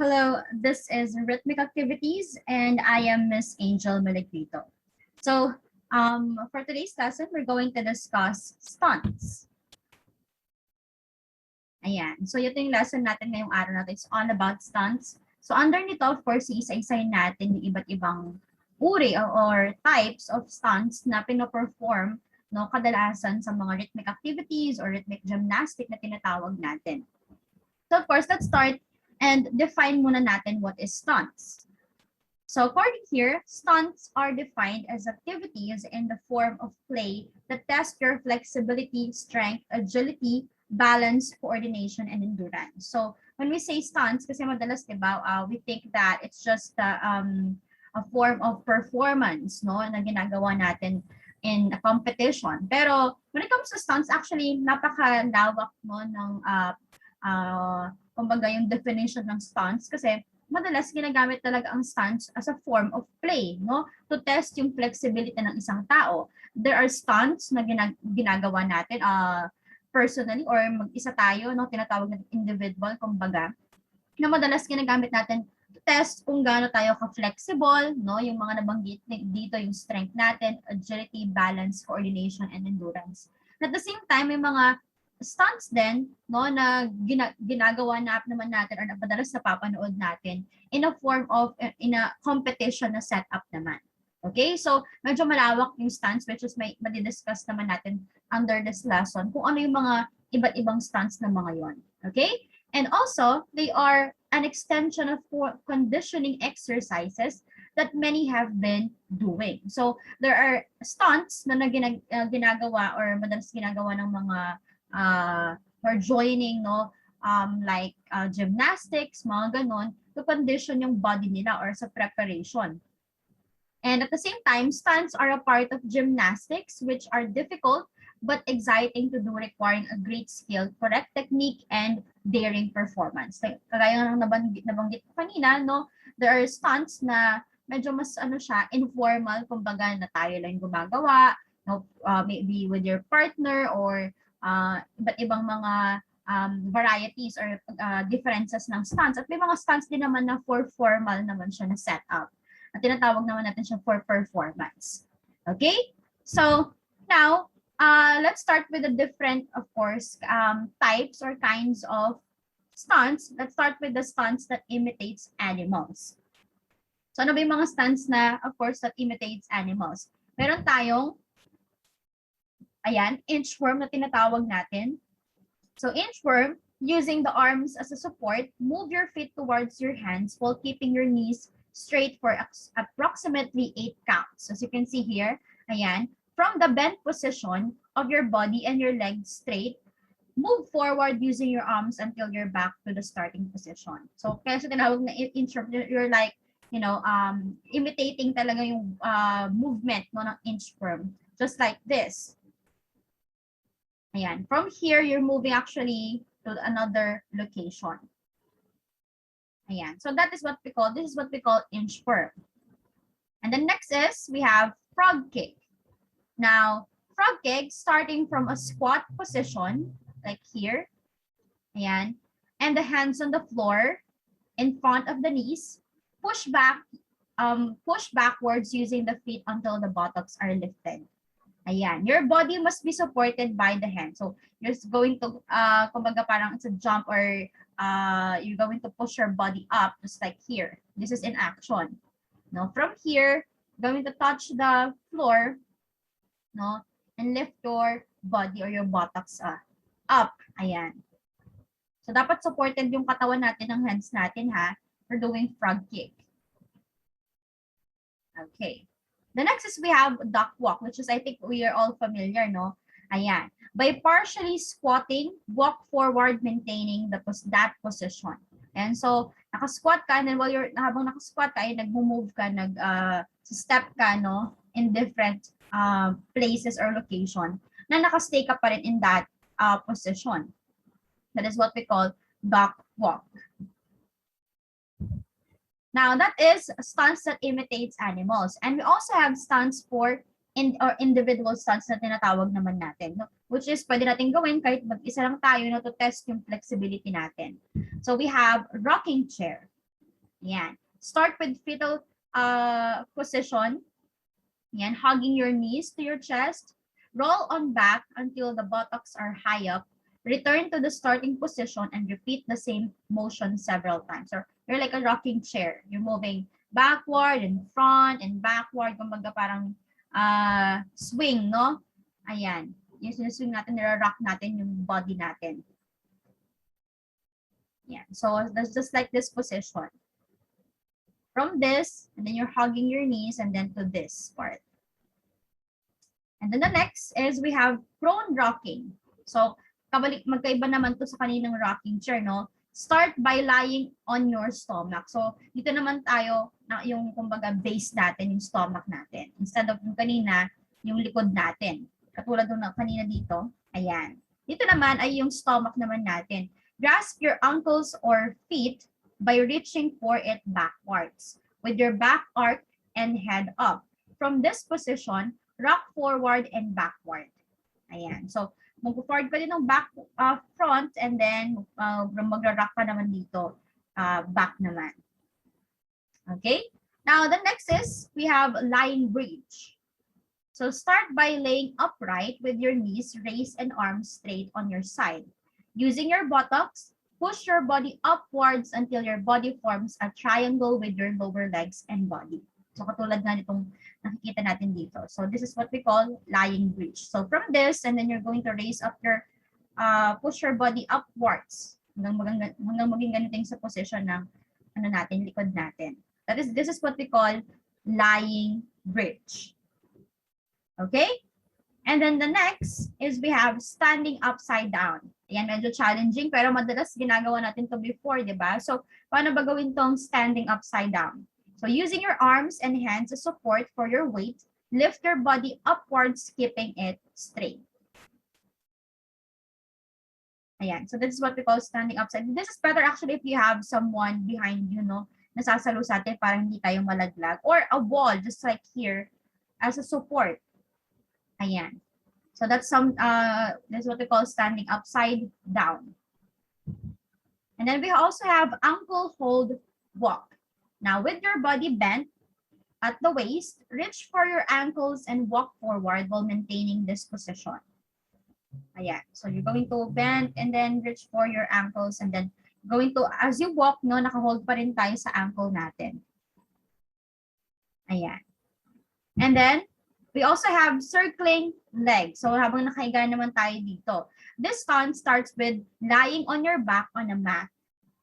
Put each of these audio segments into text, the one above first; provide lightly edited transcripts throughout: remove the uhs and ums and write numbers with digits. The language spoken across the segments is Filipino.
Hello, this is Rhythmic Activities, and I am Miss Angel Melegrito. So, for today's lesson, we're going to discuss stunts. Ayan. So, ito yung lesson natin ngayong araw natin. It's all about stunts. So, under nito, of course, isa-isayin natin yung iba't ibang uri or types of stunts na pinoperform no, kadalasan sa mga rhythmic activities or rhythmic gymnastic na tinatawag natin. So, of course, let's start and define muna natin what is stunts. So according here, stunts are defined as activities in the form of play that test your flexibility, strength, agility, balance, coordination, and endurance. So when we say stunts, kasi madalas, diba, we think that it's just a form of performance, no, na ginagawa natin in a competition. Pero when it comes to stunts, actually, napakalawak, no, ng kumbaga yung definition ng stunts kasi madalas ginagamit talaga ang stunts as a form of play, no? To test yung flexibility ng isang tao. There are stunts na ginagawa natin personally or mag-isa tayo, no? Tinatawag natin individual, kumbaga, na madalas ginagamit natin to test kung gaano tayo ka-flexible, no? Yung mga nabanggit dito, yung strength natin, agility, balance, coordination, and endurance. At the same time, may mga stunts din, no, na ginagawa naman natin or madalas napapanood natin in a form of, in a competition na setup naman. Okay? So, medyo malawak yung stunts which is may madidiscuss naman natin under this lesson kung ano yung mga iba't ibang stunts na mga yon. Okay? And also, they are an extension of conditioning exercises that many have been doing. So, there are stunts na ginagawa or madalas ginagawa ng mga or joining, no, like gymnastics, mga ganon, to condition yung body nila or sa preparation. And at the same time, stunts are a part of gymnastics which are difficult but exciting to do, requiring a great skill, correct technique, and daring performance. Kagaya ng nabanggit ko kanina, no, there are stunts na medyo mas siya, informal, kumbaga na tayo lang gumagawa, no, maybe with your partner or iba't ibang mga varieties or differences ng stunts. At may mga stunts din naman na for formal naman siya na setup. At tinatawag naman natin siya for performance. Okay? So, now, let's start with the different, of course, types or kinds of stunts. Let's start with the stunts that imitates animals. So, ano ba yung mga stunts na, of course, that imitates animals? Meron tayong ayan, inchworm na tinatawag natin. So inchworm, using the arms as a support, move your feet towards your hands while keeping your knees straight for approximately 8 counts. As you can see here, ayan, from the bent position of your body and your legs straight, move forward using your arms until you're back to the starting position. So kaya sa tinawag na inchworm, you're like, you know, imitating talaga yung movement, no, ng inchworm. Just like this. Ayan. From here, you're moving actually to another location. Ayan. So that is what we call, this is what we call inchworm. And then next is, we have frog kick. Now, frog kick, starting from a squat position, like here. Ayan. And the hands on the floor, in front of the knees. Push backwards using the feet until the buttocks are lifted. Ayan. Your body must be supported by the hand. So, you're going to, kumbaga parang it's a jump or you're going to push your body up just like here. This is in action. No, from here, going to touch the floor, no, and lift your body or your buttocks up. Ayan. So, dapat supported yung katawan natin ng hands natin, ha, for doing frog kick. Okay. The next is we have duck walk, which is I think we are all familiar, no? Ayan. By partially squatting, walk forward, maintaining that position. And so, naka-squat ka, and then while habang naka-squat ka, nag-move ka, step ka, no? In different places or location, na naka-stay ka pa rin in that position. That is what we call duck walk. Now, that is stunts that imitates animals. And we also have stunts for individual stunts na tinatawag naman natin, no? Which is pwede natin gawin kahit mag-isa lang tayo, no, to test yung flexibility natin. So we have rocking chair. Ayan. Start with fetal position. Ayan, hugging your knees to your chest. Roll on back until the buttocks are high up. Return to the starting position and repeat the same motion several times. Or you're like a rocking chair. You're moving backward and front and backward. Kumbaga parang swing, no? Ayan. Yung sinuswing natin, nire-rock natin yung body natin. Yeah. So that's just like this position. From this, and then you're hugging your knees, and then to this part. And then the next is we have prone rocking. So magkaiba naman to sa kaninang rocking chair, no? Start by lying on your stomach. So dito naman tayo na yung kumbaga base natin, yung stomach natin. Instead of yung kanina, yung likod natin. Katulad ng kanina dito, ayan. Dito naman ay yung stomach naman natin. Grasp your ankles or feet by reaching for it backwards with your back arc and head up. From this position, rock forward and backward. Ayan. So, mag-forward ka din ng back, front, and then magra-rock ka naman dito, back naman. Okay? Now, the next is, we have lying bridge. So, start by laying upright with your knees raised and arms straight on your side. Using your buttocks, push your body upwards until your body forms a triangle with your lower legs and body. So, katulad na nitong nakikita natin dito. So, this is what we call lying bridge. So, from this, and then you're going to raise up your, push your body upwards hanggang maging ganito sa position ng ano natin, likod natin. This is what we call lying bridge. Okay? And then the next is we have standing upside down. Ayan, medyo challenging, pero madalas ginagawa natin to before, di ba? So, paano ba gawin tong standing upside down? So, using your arms and hands as support for your weight, lift your body upwards, keeping it straight. Ayan, so this is what we call standing upside. This is better actually if you have someone behind you, no? Nasasalo sa atin para hindi tayo malaglag. Or a wall, just like here, as a support. Ayan. So that's that's what we call standing upside down. And then we also have ankle hold walk. Now with your body bent at the waist, reach for your ankles and walk forward while maintaining this position. Ayan. So you're going to bend and then reach for your ankles and then going to, as you walk, no, naka-hold pa rin tayo sa ankle natin. Ayan. And then, we also have circling legs. So habang nakahiga naman tayo dito. This stance starts with lying on your back on a mat.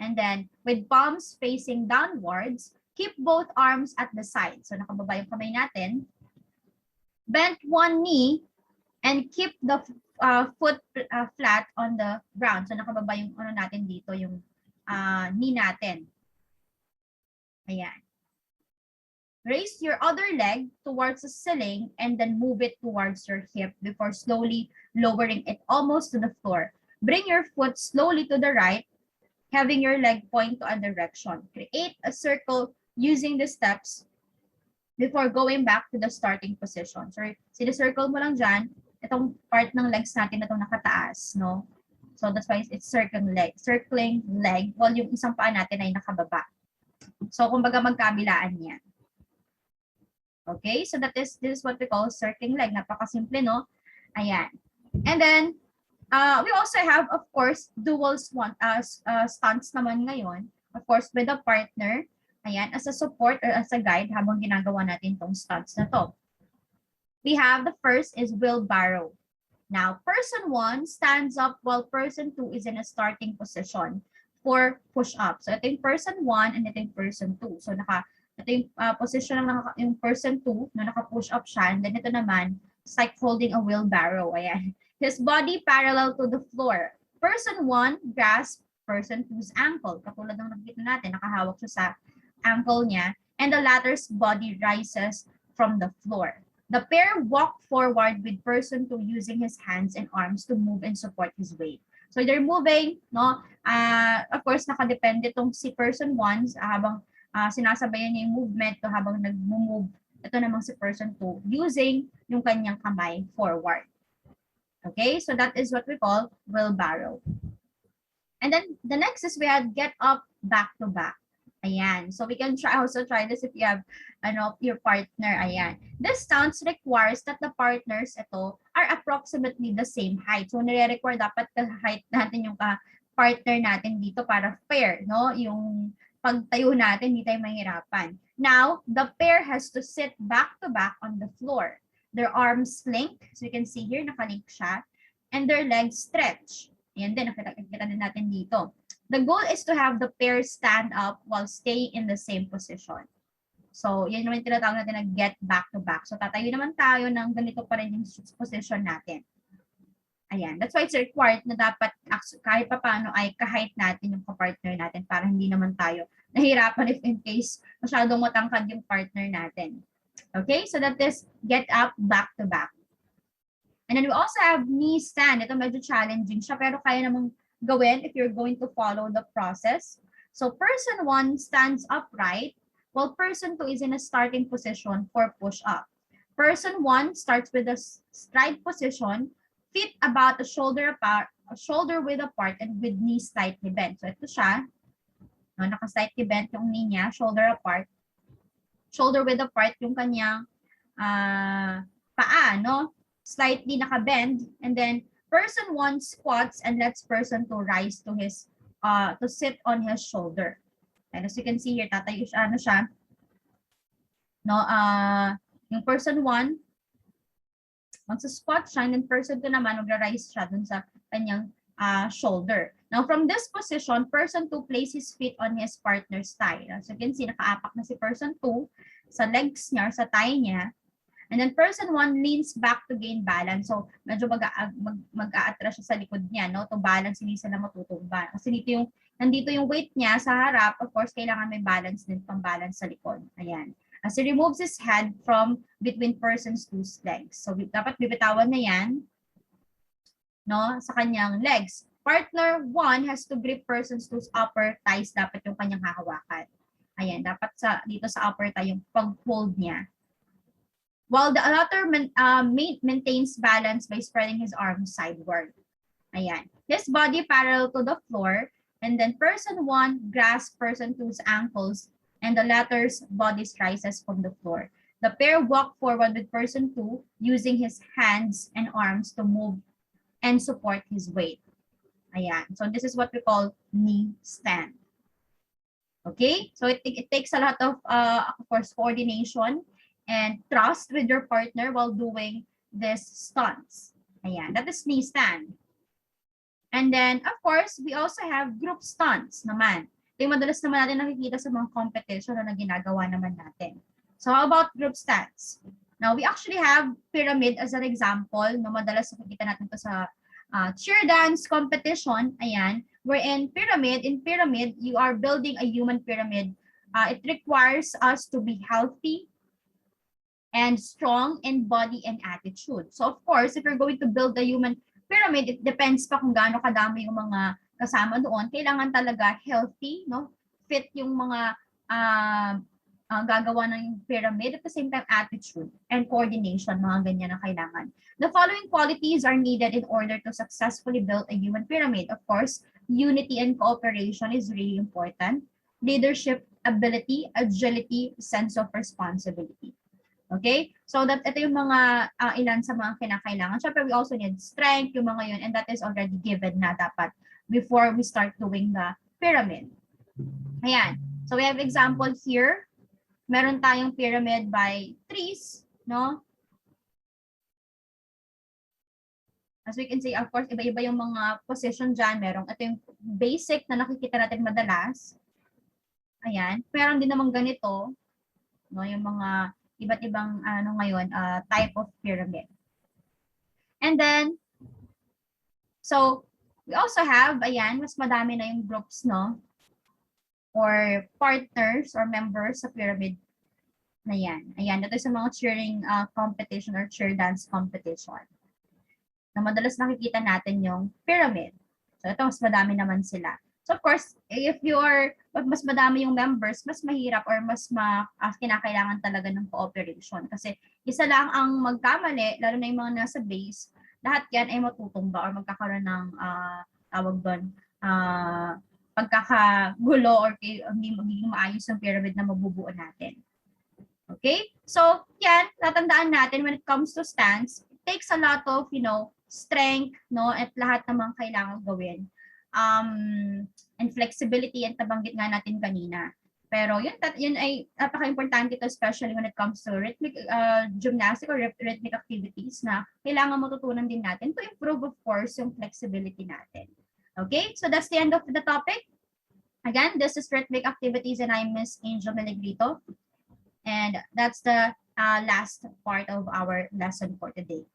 And then with palms facing downwards, keep both arms at the side. So nakababa yung kamay natin. Bend one knee and keep the foot flat on the ground. So nakababa yung ano natin dito, yung knee natin. Ayan. Raise your other leg towards the ceiling and then move it towards your hip before slowly lowering it almost to the floor. Bring your foot slowly to the right, having your leg point to a direction. Create a circle using the steps before going back to the starting position. So, circle mo lang dyan, itong part ng legs natin na itong nakataas, no? So, that's why it's circling leg, while yung isang paa natin ay nakababa. So, kumbaga magkabilaan yan. Okay, so this is what we call circling leg. Napakasimple, no? Ayan. And then, we also have, of course, duels stunts naman ngayon. Of course, with a partner. Ayan, as a support or as a guide habang ginagawa natin tong stunts na to. We have the first is wheelbarrow. Now, person 1 stands up while person 2 is in a starting position for push-up. So, ito yung person 1 and ito yung person 2. So, ito yung position ng yung person 2 na naka-push up siya. And then ito naman, it's like holding a wheelbarrow. Ayan. His body parallel to the floor. Person 1 grasp person 2's ankle. Katulad ng nakikita natin, nakahawak siya sa ankle niya. And the latter's body rises from the floor. The pair walk forward with person 2 using his hands and arms to move and support his weight. So they're moving, no? Of course, nakadepende tong si person 1 habang sinasabayan niya yung movement to habang nag-move ito namang si person 2 using yung kanyang kamay forward. Okay, so that is what we call wheelbarrow. And then the next is we had get up back to back. Ayan. So we can also try this if you have your partner. Ayan. This stance requires that the partners ito are approximately the same height. So nire-require dapat height natin yung partner natin dito para fair, no? Yung pagtayo natin, hindi tayo mahirapan. Now, the pair has to sit back to back on the floor. Their arms link. So you can see here, nakalink siya. And their legs stretch. Ayan din, nakita din natin dito. The goal is to have the pair stand up while staying in the same position. So, yun naman tinatawag natin na get back to back. So, tatayo naman tayo ng ganito pa rin yung position natin. Ayan. That's why it's required na dapat kahit pa paano ay kahit natin yung kapartner natin para hindi naman tayo nahirapan if in case masyadong matangkad yung partner natin. Okay? So, that is get up back to back. And then we also have knee stand. Ito medyo challenging siya pero kaya namang gawin if you're going to follow the process. So person 1 stands upright while person 2 is in a starting position for push-up. Person 1 starts with a stride position, feet about a shoulder width apart and with knees slightly bent. So ito siya, no, naka-slightly bent yung knee niya, shoulder apart. Shoulder width apart yung kanyang paa, no? Slightly naka-bend, and then person 1 squats and lets person 2 rise to his to sit on his shoulder. And as you can see here, tatayo siya, ano siya, no, yung person 1 magsa-squat siya, and then person 2 naman magra-rise siya dun sa kanyang shoulder. Now from this position, person 2 places his feet on his partner's thigh. So you can see, nakaapak na si person 2 sa legs niya, sa thigh niya. And then person 1 leans back to gain balance. So medyo mag-a-attract siya sa likod niya, no? To balance, hindi sila matutumba. Kasi nandito yung weight niya sa harap, of course, kailangan may balance din, pang-balance sa likod. Ayan. As he removes his head from between person's 2 legs. So dapat bibitawan na yan, no? Sa kanyang legs. Partner 1 has to grip person's 2 upper thighs, dapat yung kanyang hahawakan. Ayan, dapat dito sa upper thigh yung pag-hold niya. While the other maintains balance by spreading his arms sideward. Ayan. His body parallel to the floor, and then person 1 grasps person 2's ankles, and the latter's body rises from the floor. The pair walk forward with person 2, using his hands and arms to move and support his weight. Ayan. So this is what we call knee stand. Okay? So it takes a lot of course, coordination and trust with your partner while doing this stunts. Ayan, that is knee stand. And then, of course, we also have group stunts naman. Ito yung madalas naman natin nakikita sa mga competition na ginagawa naman natin. So how about group stunts? Now, we actually have pyramid as an example. No, madalas nakikita natin ito sa cheer dance competition. Ayan, wherein in pyramid, you are building a human pyramid. It requires us to be healthy, and strong in body and attitude. So of course, if you're going to build a human pyramid, it depends pa kung gaano kadami yung mga kasama doon. Kailangan talaga healthy, no? Fit yung mga gagawa ng pyramid, at the same time attitude and coordination, mga ganyan na kailangan. The following qualities are needed in order to successfully build a human pyramid. Of course, unity and cooperation is really important. Leadership, ability, agility, sense of responsibility. Okay? So ito yung mga ilan sa mga kinakailangan. Siyempre, we also need strength, yung mga yun, and that is already given na dapat before we start doing the pyramid. Ayan. So we have example here. Meron tayong pyramid by trees, no? As we can see, of course, iba-iba yung mga position dyan. Ito yung basic na nakikita natin madalas. Ayan. Meron din naman ganito, no? Yung mga iba't ibang ngayon type of pyramid. And then so we also have, ayan, mas madami na yung groups, no, or partners or members sa pyramid na yan. Ayan, ito sa mga cheering competition or cheer dance competition na madalas nakikita natin yung pyramid. So ito, mas madami naman sila. So of course, if mas madami yung members, mas mahirap or mas kinakailangan talaga ng cooperation. Kasi isa lang ang magkamali, lalo na yung mga nasa base, lahat yan ay matutumba or magkakaroon ng tawag doon, pagkakagulo or hindi magiging maayos yung pyramid na mabubuo natin. Okay? So, yan, tatandaan natin when it comes to stance, it takes a lot of, strength, no, at lahat namang kailangan gawin. And flexibility, and tabanggit nga natin kanina. Pero yun ay napaka-importante ito, especially when it comes to rhythmic gymnastic or rhythmic activities na kailangan matutunan din natin to improve, of course, yung flexibility natin. Okay? So that's the end of the topic. Again, this is rhythmic activities and I'm Miss Angel Melegrito. And that's the last part of our lesson for today.